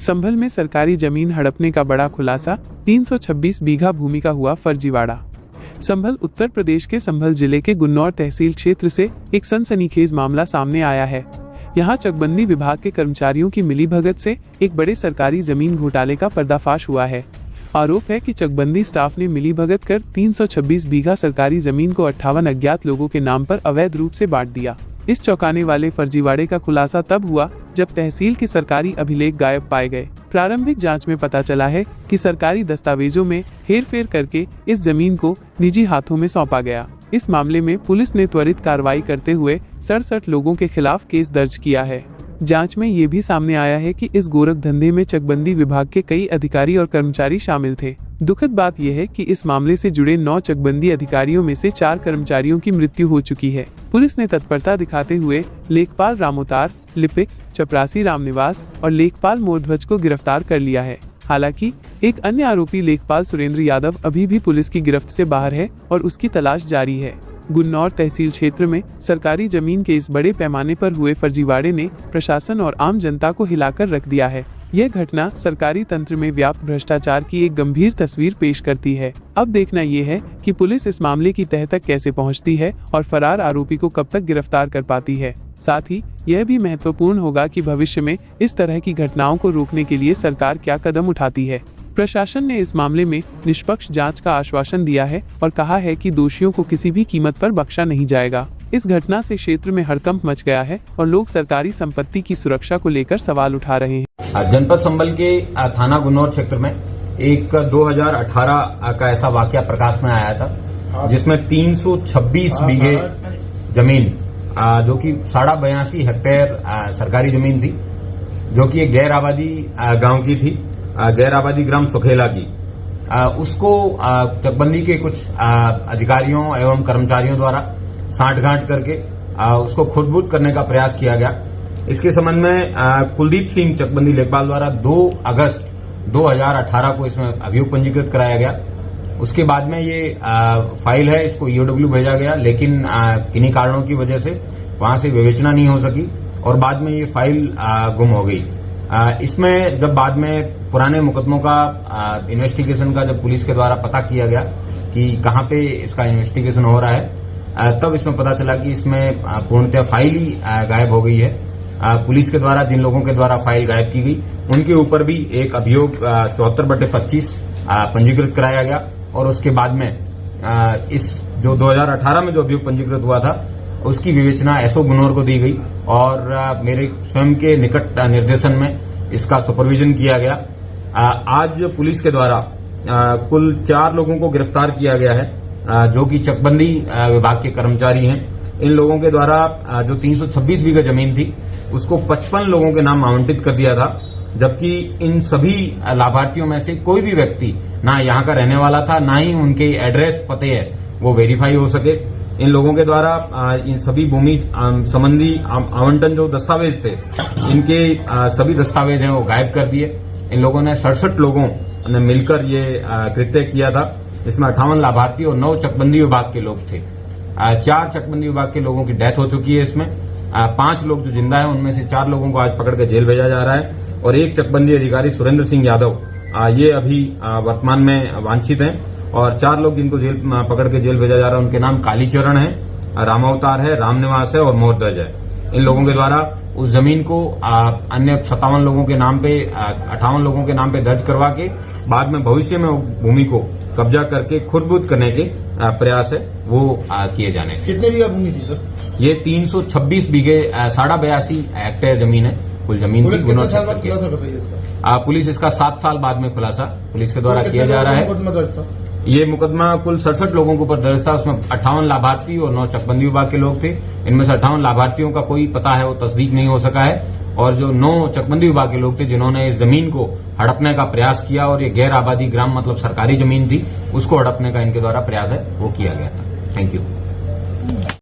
संभल में सरकारी जमीन हड़पने का बड़ा खुलासा, 326 बीघा भूमि का हुआ फर्जीवाड़ा। संभल उत्तर प्रदेश के संभल जिले के गुन्नौर तहसील क्षेत्र से एक सनसनीखेज मामला सामने आया है। यहाँ चकबंदी विभाग के कर्मचारियों की मिलीभगत से एक बड़े सरकारी जमीन घोटाले का पर्दाफाश हुआ है। आरोप है कि चकबंदी स्टाफ ने मिलीभगत कर 326 बीघा सरकारी जमीन को 58 अज्ञात लोगों के नाम पर अवैध रूप से बांट दिया। इस चौंकाने वाले फर्जीवाड़े का खुलासा तब हुआ जब तहसील के सरकारी अभिलेख गायब पाए गए। प्रारंभिक जांच में पता चला है कि सरकारी दस्तावेजों में हेरफेर करके इस जमीन को निजी हाथों में सौंपा गया। इस मामले में पुलिस ने त्वरित कार्रवाई करते हुए 67 लोगों के खिलाफ केस दर्ज किया है। जांच में ये भी सामने आया है कि इस गोरख धंधे में चकबंदी विभाग के कई अधिकारी और कर्मचारी शामिल थे। दुखद बात यह है कि इस मामले से जुड़े 9 चकबंदी अधिकारियों में से 4 कर्मचारियों की मृत्यु हो चुकी है। पुलिस ने तत्परता दिखाते हुए लेखपाल रामोतार, लिपिक, चपरासी रामनिवास और लेखपाल मोरध्वज को गिरफ्तार कर लिया है। हालांकि एक अन्य आरोपी लेखपाल सुरेंद्र यादव अभी भी पुलिस की गिरफ्त से बाहर है और उसकी तलाश जारी है। गुन्नौर तहसील क्षेत्र में सरकारी जमीन के इस बड़े पैमाने पर हुए फर्जीवाड़े ने प्रशासन और आम जनता को हिलाकर रख दिया है। यह घटना सरकारी तंत्र में व्याप्त भ्रष्टाचार की एक गंभीर तस्वीर पेश करती है। अब देखना यह है कि पुलिस इस मामले की तह तक कैसे पहुंचती है और फरार आरोपी को कब तक गिरफ्तार कर पाती है। साथ ही यह भी महत्वपूर्ण होगा कि भविष्य में इस तरह की घटनाओं को रोकने के लिए सरकार क्या कदम उठाती है। प्रशासन ने इस मामले में निष्पक्ष जांच का आश्वासन दिया है और कहा है कि दोषियों को किसी भी कीमत पर बख्शा नहीं जाएगा। इस घटना से क्षेत्र में हड़कंप मच गया है और लोग सरकारी संपत्ति की सुरक्षा को लेकर सवाल उठा रहे हैं। जनपद संभल के थाना गुन्नौर क्षेत्र में एक 2018 का ऐसा वाकया प्रकाश में आया था, जिसमें 326 बीघे जमीन जो कि 82.5 हेक्टेयर सरकारी जमीन थी, जो कि एक गैर आबादी गांव की थी, गैर आबादी ग्राम सुखेला की, उसको चकबंदी के कुछ अधिकारियों एवं कर्मचारियों द्वारा सांठगांठ करके उसको खुरद-बुरद करने का प्रयास किया गया। इसके संबंध में कुलदीप सिंह चकबंदी लेखपाल द्वारा 2 अगस्त 2018 को इसमें अभियोग पंजीकृत कराया गया। उसके बाद में ये फाइल है, इसको ईओडब्ल्यू भेजा गया, लेकिन किन्हीं कारणों की वजह से वहां से विवेचना नहीं हो सकी और बाद में ये फाइल गुम हो गई। इसमें जब बाद में पुराने मुकदमों का इन्वेस्टिगेशन का जब पुलिस के द्वारा पता किया गया कि कहां पे इसका इन्वेस्टिगेशन हो रहा है, तब इसमें पता चला कि इसमें पूर्णतः फाइल ही गायब हो गई है। पुलिस के द्वारा जिन लोगों के द्वारा फाइल गायब की गई उनके ऊपर भी एक अभियोग 74/25 पंजीकृत कराया गया और उसके बाद में इस जो 2018 में जो अभियोग पंजीकृत हुआ था उसकी विवेचना एसओ गुन्नौर को दी गई और मेरे स्वयं के निकट निर्देशन में इसका सुपरविजन किया गया। आज पुलिस के द्वारा कुल 4 लोगों को गिरफ्तार किया गया है, जो कि चकबंदी विभाग के कर्मचारी हैं। इन लोगों के द्वारा जो 326 बीघा जमीन थी उसको 55 लोगों के नाम आवंटित कर दिया था, जबकि इन सभी लाभार्थियों में से कोई भी व्यक्ति ना यहाँ का रहने वाला था, ना ही उनके एड्रेस पते है वो वेरीफाई हो सके। इन लोगों के द्वारा इन सभी भूमि संबंधी आवंटन जो दस्तावेज थे, इनके सभी दस्तावेज हैं वो गायब कर दिए। इन लोगों ने 67 लोगों ने मिलकर ये कृत्य किया था। इसमें 58 लाभार्थी और 9 चकबंदी विभाग के लोग थे। 4 चकबंदी विभाग के लोगों की डेथ हो चुकी है। इसमें 5 लोग जो जिंदा है उनमें से 4 लोगों को आज पकड़ के जेल भेजा जा रहा है और एक चकबंदी अधिकारी सुरेंद्र सिंह यादव ये अभी वर्तमान में वांछित हैं और 4 लोग जिनको जेल पकड़ के जेल भेजा जा रहा है उनके नाम कालीचरण है, रामावतार है, रामनिवास है और मोरध्वज है। इन लोगों के द्वारा उस जमीन को अन्य 57 लोगों के नाम पे 58 लोगों के नाम पे दर्ज करवा के बाद में भविष्य में भूमि को कब्जा करके खुरद-बुरद करने के प्रयास है वो किए जाने। कितने बीघा भूमि थी सर? ये 326 बीघे 82.5 हेक्टेयर जमीन है, कुल जमीन की। पुलिस इसका 7 साल बाद में खुलासा पुलिस के द्वारा किया जा रहा है। ये मुकदमा कुल 67 लोगों के ऊपर दर्ज था। उसमें 58 लाभार्थी और 9 चकबंदी विभाग के लोग थे। इनमें से 58 लाभार्थियों का कोई पता है वो तस्दीक नहीं हो सका है और जो 9 चकबंदी विभाग के लोग थे जिन्होंने इस जमीन को हड़पने का प्रयास किया और ये गैर आबादी ग्राम मतलब सरकारी जमीन थी, उसको हड़पने का इनके द्वारा प्रयास है वो किया गया था। Thank you.